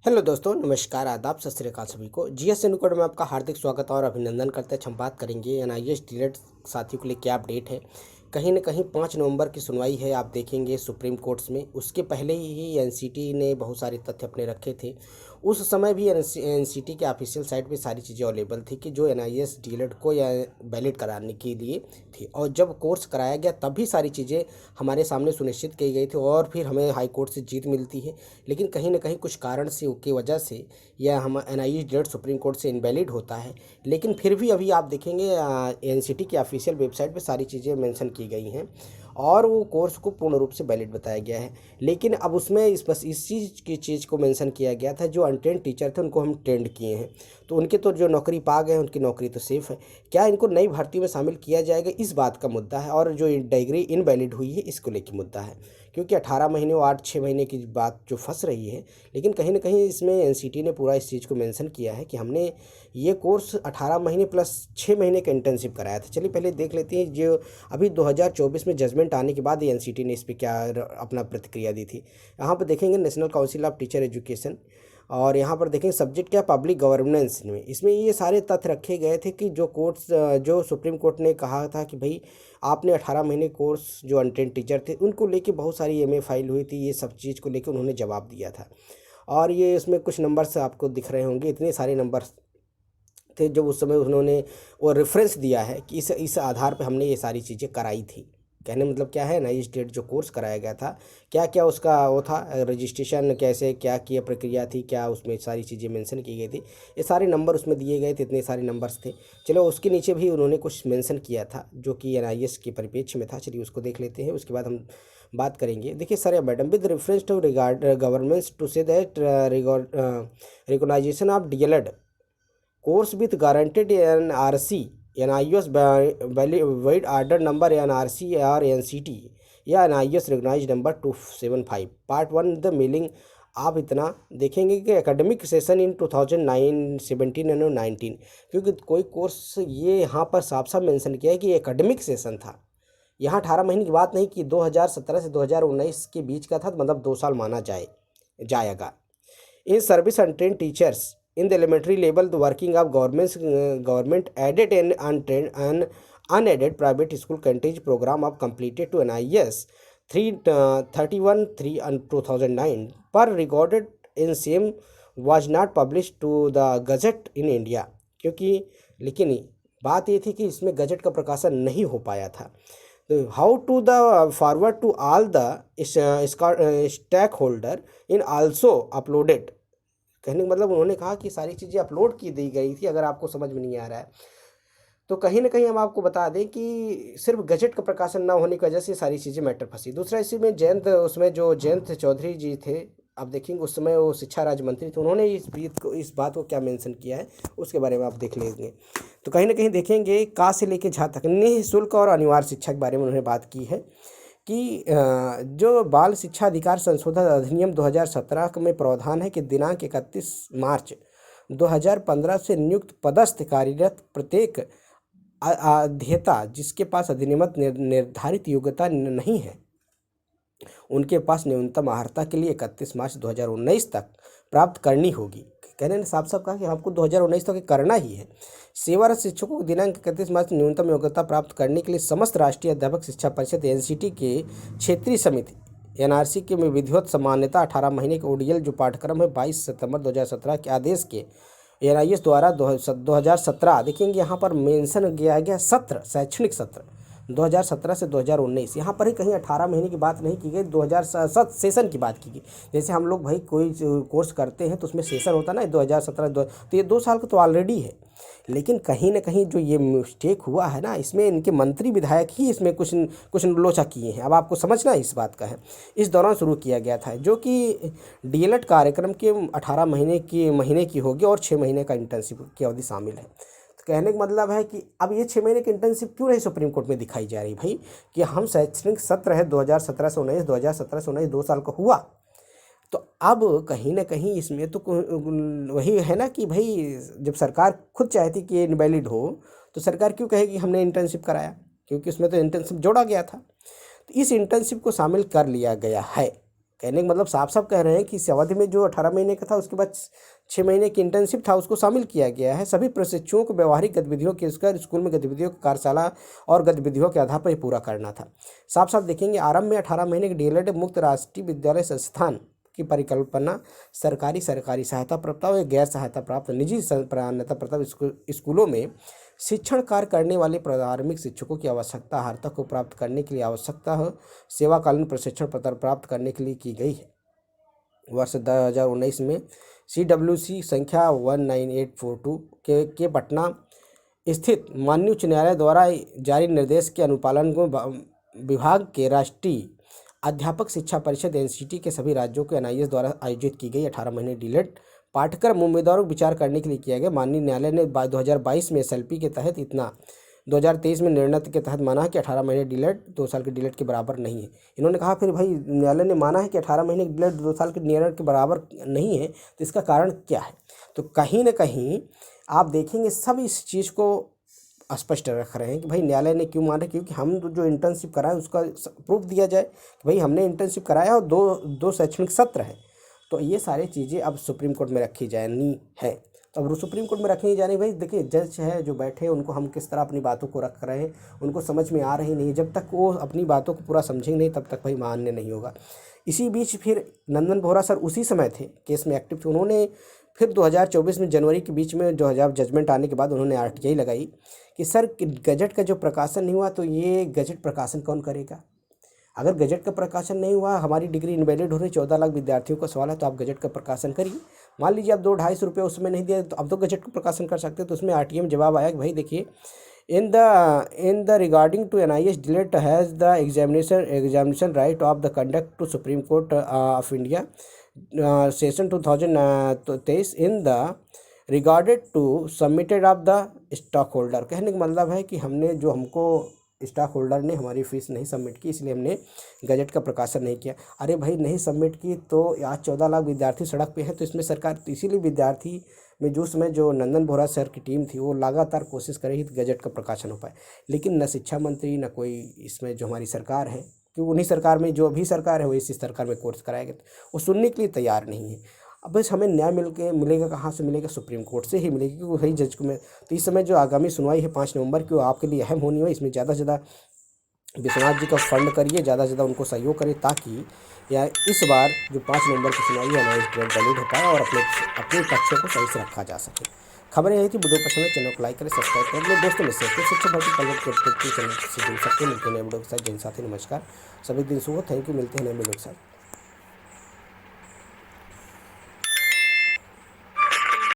Hello दोस्तों, नमस्कार, आदाब, सत श्री अकाल सभी को। जीएस एनुकोड में आपका हार्दिक स्वागत और अभिनंदन करते हैं। हम बात करेंगे एनआईएस डीलेट साथियों के लिए क्या अपडेट है। कहीं न कहीं 5 नवंबर की सुनवाई है, आप देखेंगे सुप्रीम कोर्ट्स में। उसके पहले ही एनसीटी ने बहुत सारे तथ्य अपने रखे थे। उस समय भी एनसीटी के ऑफिशियल साइट पे सारी चीज़ें अवेलेबल थी कि जो एनआईएस डीलेट को या वैलिड कराने के लिए थी। और जब कोर्स कराया गया तब भी सारी चीज़ें हमारे सामने सुनिश्चित की गई थी और फिर हमें हाई कोर्ट से जीत मिलती है। लेकिन कहीं न कहीं कुछ कारण से की वजह से या हम एनआईएस डीलेट सुप्रीम कोर्ट से इनवैलिड होता है। लेकिन फिर भी अभी आप देखेंगे एनसीटी की ऑफिशियल वेबसाइट पे सारी चीज़ें मेंशन की गई हैं और वो कोर्स को पूर्ण रूप से वैलिड बताया गया है। लेकिन अब उसमें बस इस चीज़ को मेंशन किया गया था, जो अनट्रेंड टीचर थे उनको हम ट्रेंड किए हैं, तो उनके तो जो नौकरी पा गए हैं उनकी नौकरी तो सेफ है। क्या इनको नई भर्ती में शामिल किया जाएगा, इस बात का मुद्दा है। और जो डिग्री इनवैलिड हुई है इसको लेकर मुद्दा है, क्योंकि 18 महीने और 8-6 महीने की बात जो फंस रही है। लेकिन कहीं ना कहीं इसमें एनसीटी ने पूरा इस चीज़ को मेंशन किया है कि हमने ये कोर्स 18 महीने प्लस 6 महीने का इंटर्नशिप कराया था। चलिए पहले देख लेते हैं जो अभी 2024 में जजमेंट आने के बाद एनसीटी ने इस पर क्या अपना प्रतिक्रिया दी थी। यहाँ पर देखेंगे national council of teacher education, और यहाँ पर देखेंगे सब्जेक्ट क्या, पब्लिक गवर्नेंस में। इसमें ये सारे तथ्य रखे गए थे कि जो सुप्रीम कोर्ट ने कहा था कि भाई आपने 18 महीने कोर्स, जो अनट्रेंड टीचर थे उनको लेके बहुत सारी एमए फाइल हुई थी, ये सब चीज़ को लेके उन्होंने जवाब दिया था। और ये इसमें कुछ नंबर्स आपको दिख रहे होंगे, इतने सारे नंबर्स थे जो उस समय उन्होंने वो रेफरेंस दिया है कि इस आधार पे हमने ये सारी चीज़ें कराई थी। कहने मतलब क्या है ना, ये स्टेट जो कोर्स कराया गया था, क्या क्या उसका वो था, रजिस्ट्रेशन कैसे क्या किया, प्रक्रिया थी क्या, उसमें सारी चीज़ें मेंशन की गई थी। ये सारे नंबर उसमें दिए गए थे, इतने सारे नंबर्स थे। चलो उसके नीचे भी उन्होंने कुछ मेंशन किया था जो कि एनआईएस के परिप्रेक्ष्य में था। चलिए उसको देख लेते हैं, उसके बाद हम बात करेंगे। देखिए सर या madam, with reference to regard governments to say that recognisation of DElEd course with guaranteed NRC, NIS valid order number NRC or NCT या NIS recognized number 275 part 1 the meaning. आप इतना देखेंगे कि एकेडमिक सेशन इन 2009-17 और 19, क्योंकि कोई course ये यहाँ पर साफ साफ मेंशन किया है कि एकेडमिक सेशन था। यहाँ 18 महीने की बात नहीं कि 2017 से 2019 के बीच का था, मतलब 2 साल माना जाएगा। In service untrained teachers in the elementary level, the working of government added an unaided private school canteen program of completed to NIS 31/3 and 2009 per recorded in same was not published to the Gazette in India, क्योंकि लेकिन बात ये थी कि इसमें gazette का प्रकाशन नहीं हो पाया था। How to the forward to all the stakeholder in also uploaded. कहने का मतलब उन्होंने कहा कि सारी चीज़ें अपलोड की दी गई थी। अगर आपको समझ में नहीं आ रहा है तो कहीं ना कहीं हम आपको बता दें कि सिर्फ गजट का प्रकाशन ना होने की वजह से सारी चीज़ें मैटर फंसी। दूसरा इसी में उसमें जो जयंत चौधरी जी थे, आप देखेंगे उस समय वो शिक्षा राज्य मंत्री थे, उन्होंने इस बात को क्या मेंशन किया है उसके बारे में आप देख लेंगे। तो कहीं ना कहीं देखेंगे का से लेके झा तक निःशुल्क और अनिवार्य शिक्षा के बारे में उन्होंने बात की है कि जो बाल शिक्षा अधिकार संशोधन अधिनियम 2017 में प्रावधान है कि दिनांक 31 मार्च 2015 से नियुक्त पदस्थ कार्यरत प्रत्येक अध्येता जिसके पास अधिनियमित निर्धारित योग्यता नहीं है, उनके पास न्यूनतम अर्हता के लिए 31 मार्च 2019 तक प्राप्त करनी होगी। कहने ने साफ साफ कहा कि आपको 2019 तक करना ही है। सेवारत शिक्षकों को दिनांक 31 मार्च न्यूनतम योग्यता प्राप्त करने के लिए समस्त राष्ट्रीय अध्यापक शिक्षा परिषद एनसीटी के क्षेत्रीय समिति एनआरसी के में विधिवत मान्यता 18 महीने के ओडीएल जो पाठ्यक्रम है 22 सितंबर 2017 के आदेश के एनआईएस द्वारा 2017 देखेंगे यहाँ पर मेंशन किया गया सत्र, शैक्षणिक सत्र 2017 से 2019। यहाँ पर ही कहीं 18 महीने की बात नहीं की गई, 2007 सेशन की बात की गई। जैसे हम लोग भाई कोई कोर्स करते हैं तो उसमें सेशन होता ना 2017 तो ये 2 साल का तो ऑलरेडी है। लेकिन कहीं ना कहीं जो ये मिस्टेक हुआ है ना, इसमें इनके मंत्री विधायक ही इसमें कुछ लोचा किए हैं। अब आपको समझना इस बात का है। इस दौरान शुरू किया गया था जो कि डीएलएड कार्यक्रम के 18 महीने की होगी और 6 महीने का इंटर्नशिप की अवधि शामिल है। कहने का मतलब है कि अब ये 6 महीने की इंटर्नशिप क्यों नहीं सुप्रीम कोर्ट में दिखाई जा रही भाई, कि हम शैक्षणिक सत्र है 2017 से 19, 2017 से 19 2 साल का हुआ। तो अब कहीं ना कहीं इसमें तो वही है ना कि भाई जब सरकार खुद चाहती कि ये इनवैलिड हो तो सरकार क्यों कहेगी हमने इंटर्नशिप कराया, क्योंकि उसमें तो इंटर्नशिप जोड़ा गया था। तो इस इंटर्नशिप को शामिल कर लिया गया है। कहने का मतलब साफ साफ कह रहे हैं कि इस अवधि में जो 18 महीने का था उसके बाद 6 महीने की इंटर्नशिप था उसको शामिल किया गया है। सभी प्रशिक्षुओं को व्यवहारिक गतिविधियों के उसका स्कूल में गतिविधियों कार्यशाला और गतिविधियों के आधार पर ही पूरा करना था। साफ साफ देखेंगे आरंभ में 18 महीने के डीएलएड मुक्त राष्ट्रीय विद्यालय संस्थान की परिकल्पना सरकारी सहायता प्राप्त और गैर सहायता प्राप्त निजी मान्यता प्राप्त स्कूलों में शिक्षण कार्य करने वाले प्रारंभिक शिक्षकों की आवश्यकता अर्हता को प्राप्त करने के लिए आवश्यकता हो सेवाकालीन प्रशिक्षण पत्र प्राप्त करने के लिए की गई है। वर्ष 2019 में CWC संख्या 19842 के पटना स्थित माननीय उच्च न्यायालय द्वारा जारी निर्देश के अनुपालन को विभाग के राष्ट्रीय अध्यापक शिक्षा परिषद NCT के सभी राज्यों के NIS द्वारा आयोजित की गई 18 महीने डीएलएड पाठ्यक्रम उम्मीदवारों को विचार करने के लिए किया गया। माननीय न्यायालय ने 2022 में SLP के तहत इतना 2023 में निर्णय के तहत माना है कि 18 महीने डीएलएड 2 साल के डीएलएड के बराबर नहीं है। इन्होंने कहा फिर भाई न्यायालय ने माना है कि 18 महीने की डीएलएड 2 साल के डीएलएड के बराबर नहीं है, तो इसका कारण क्या है? तो कहीं ना कहीं आप देखेंगे सब इस चीज़ को स्पष्ट रख रहे हैं कि भाई न्यायालय ने क्यों माना, क्योंकि हम जो इंटर्नशिप कराएं उसका प्रूफ दिया जाए कि भाई हमने इंटर्नशिप कराया और दो शैक्षणिक सत्र है। तो ये सारी चीज़ें अब सुप्रीम कोर्ट में रखी जानी है। तो अब सुप्रीम कोर्ट में रखनी जानी, भाई देखिए जज है जो बैठे हैं उनको हम किस तरह अपनी बातों को रख रहे हैं, उनको समझ में आ रही नहीं। जब तक वो अपनी बातों को पूरा समझेंगे नहीं तब तक भाई मान्य नहीं होगा। इसी बीच फिर नंदन बोहरा सर उसी समय थे केस में एक्टिव थे। उन्होंने फिर 2024 में जनवरी के बीच में 2000 जजमेंट आने के बाद उन्होंने RTI लगाई कि सर गजट का जो प्रकाशन नहीं हुआ तो ये गजट प्रकाशन कौन करेगा? अगर गजट का प्रकाशन नहीं हुआ, हमारी डिग्री इनवैलिड हो रही, 14 लाख विद्यार्थियों का सवाल है, तो आप गजट का प्रकाशन करिए। मान लीजिए आप 2-250 रुपये उसमें नहीं दिए तो अब तो गजट का प्रकाशन कर सकते। तो उसमें RTI में जवाब आया कि भाई देखिए in the regarding to NIS delete has the examination right of the conduct to Supreme Court of India session 2023 in the regarded to submitted of the stockholder. कहने का मतलब है कि हमने जो हमको स्टॉक होल्डर ने हमारी फीस नहीं सबमिट की, इसलिए हमने गजट का प्रकाशन नहीं किया। अरे भाई नहीं सबमिट की तो आज 14 लाख विद्यार्थी सड़क पे है। तो इसमें सरकार, तो इसीलिए विद्यार्थी में जो समय जो नंदन बोहरा सर की टीम थी वो लगातार कोशिश कर रही थी गजट का प्रकाशन हो पाए, लेकिन न शिक्षा मंत्री न कोई इसमें जो हमारी सरकार है, कि उन्हीं सरकार में जो अभी सरकार है वो इसी सरकार में कोर्स कराया गया, वो सुनने के लिए तैयार नहीं है। अब बस हमें न्याय मिलेगा कहाँ से मिलेगा? सुप्रीम कोर्ट से ही मिलेगी, क्योंकि वही जज को में। तो इस समय जो आगामी सुनवाई है 5 नवंबर की, वो आपके लिए अहम होनी हो। इसमें ज़्यादा से ज़्यादा विश्वनाथ जी का फंड करिए, ज़्यादा से ज़्यादा उनको सहयोग करिए, ताकि या इस बार जो 5 नवंबर की सुनवाई है NIS वैलिड हो पाए और अपने पक्षों को सही से रखा जा सके। खबरें यही थी। वीडियो पसंद है चैनल को लाइक करें, सब्सक्राइब करें, अपने दोस्तों में से शिक्षा भर्ती चैनल से जुड़ सकते हैं। मिलते हैं नए वीडियो के साथ। जय हिंद साथी, नमस्कार, सभी दिन शुभ। Thank you. मिलते हैं नए वीडियो के साथ।